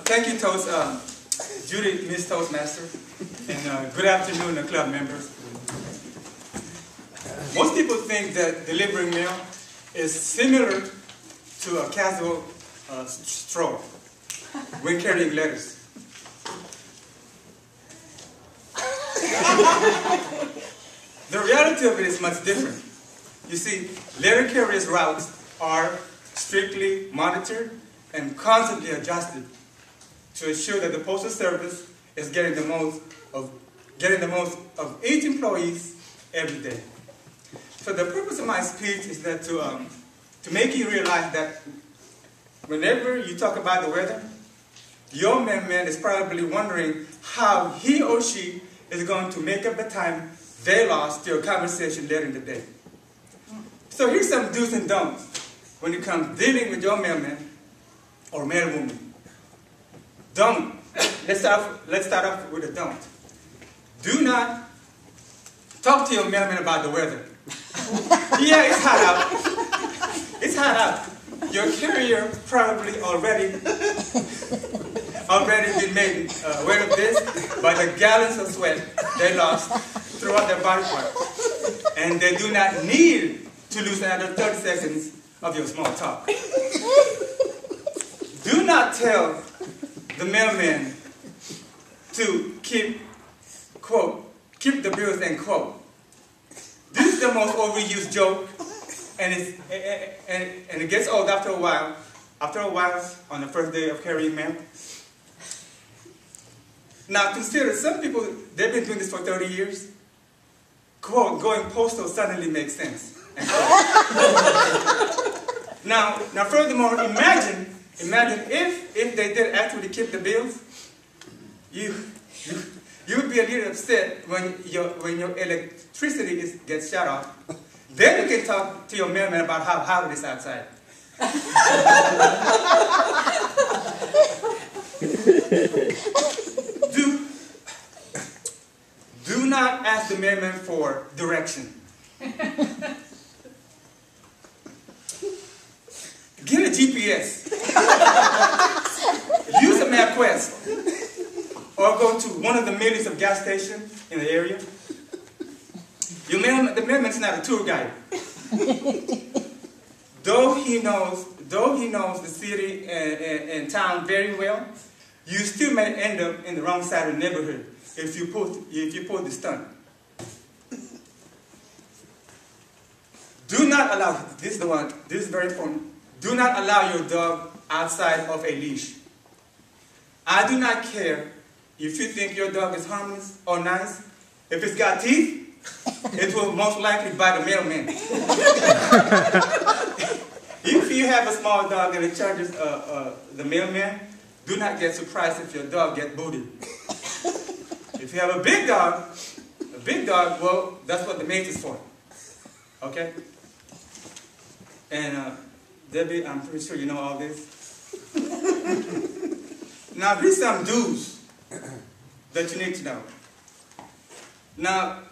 Thank you, Toast. Judy, Miss Toastmaster, and good afternoon, club members. Most people think that delivering mail is similar to a casual stroll when carrying letters. The reality of it is much different. You see, letter carriers' routes are strictly monitored and constantly adjusted to ensure that the Postal Service is getting the most of each employees every day. So the purpose of my speech is that to make you realize that whenever you talk about the weather, your mailman is probably wondering how he or she is going to make up the time they lost to a conversation later in the day. So here's some do's and don'ts when it comes dealing with your mailman or mailwoman. Don't. Let's start off with a don't. Do not talk to your mailman about the weather. Yeah, it's hot out. It's hot out. Your carrier probably already been made aware of this by the gallons of sweat they lost throughout their body parts. And they do not need to lose another 30 seconds of your small talk. Do not tell the mailman to keep the bills, end quote. This is the most overused joke, and it gets old after a while. After a while, on the first day of carrying mail. Now consider, some people, they've been doing this for 30 years. Quote, going postal suddenly makes sense. Now furthermore, imagine if they did actually keep the bills, you would be a little upset when your electricity gets shut off. Then you can talk to your mailman about how hot it is outside. Do not ask the mailman for direction. Get a GPS. Use a MapQuest. Or go to one of the millions of gas stations in the area. The mailman's not a tour guide. Though he knows the city and town very well, you still may end up in the wrong side of the neighborhood if you pull the stunt. Do not allow, this is very important, do not allow your dog outside of a leash. I do not care if you think your dog is harmless or nice. If it's got teeth, it will most likely bite a mailman. If you have a small dog and it charges the mailman, do not get surprised if your dog gets booted. If you have a big dog, well, that's what the mate is for. Okay? And Debbie, I'm pretty sure you know all this. Now, here's some do's that you need to know. Now,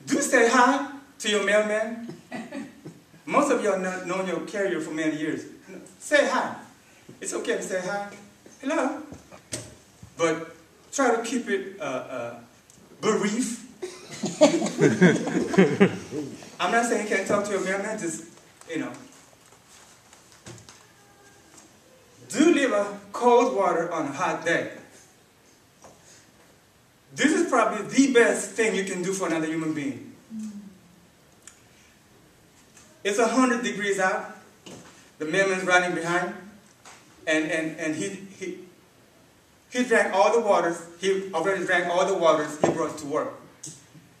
do say hi to your mailman. Most of you have known your carrier for many years. Say hi. It's okay to say hi. Hello. But try to keep it brief. I'm not saying you can't talk to your mailman, just, do leave a cold water on a hot day. This is probably the best thing you can do for another human being. It's 100 degrees out. The mailman's running behind, and he drank all the waters. He already drank all the waters he brought to work,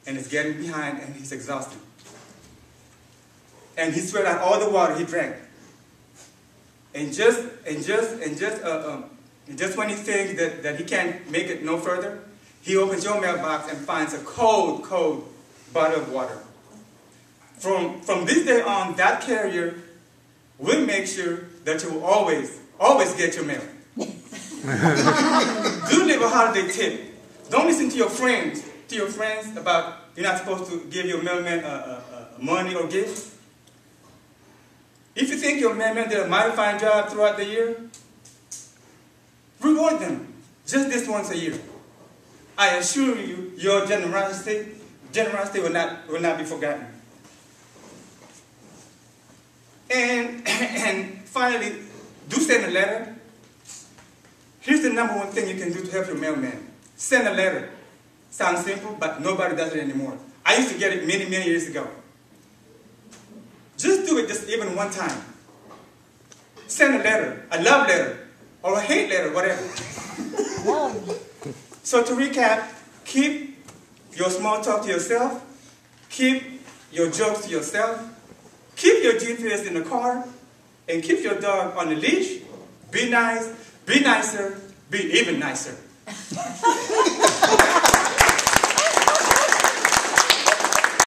and he's getting behind, and he's exhausted. And he sweat out all the water he drank. And just when he thinks that he can't make it no further, he opens your mailbox and finds a cold, cold bottle of water. From this day on, that carrier will make sure that you will always get your mail. Do leave a holiday tip. Don't listen to your friends about you're not supposed to give your mailman money or gifts. If you think your mailman did a mighty fine job throughout the year, Reward them just this once a year. I assure you, your generosity will not be forgotten. And finally, do send a letter. Here's the number one thing you can do to help your mailman. Send a letter. Sounds simple, but nobody does it anymore. I used to get it many, many years ago. Just do it just even one time. Send a letter, a love letter, or a hate letter, whatever. So to recap, keep your small talk to yourself. Keep your jokes to yourself. Keep your GPS in the car. And keep your dog on the leash. Be nice, be nicer, be even nicer.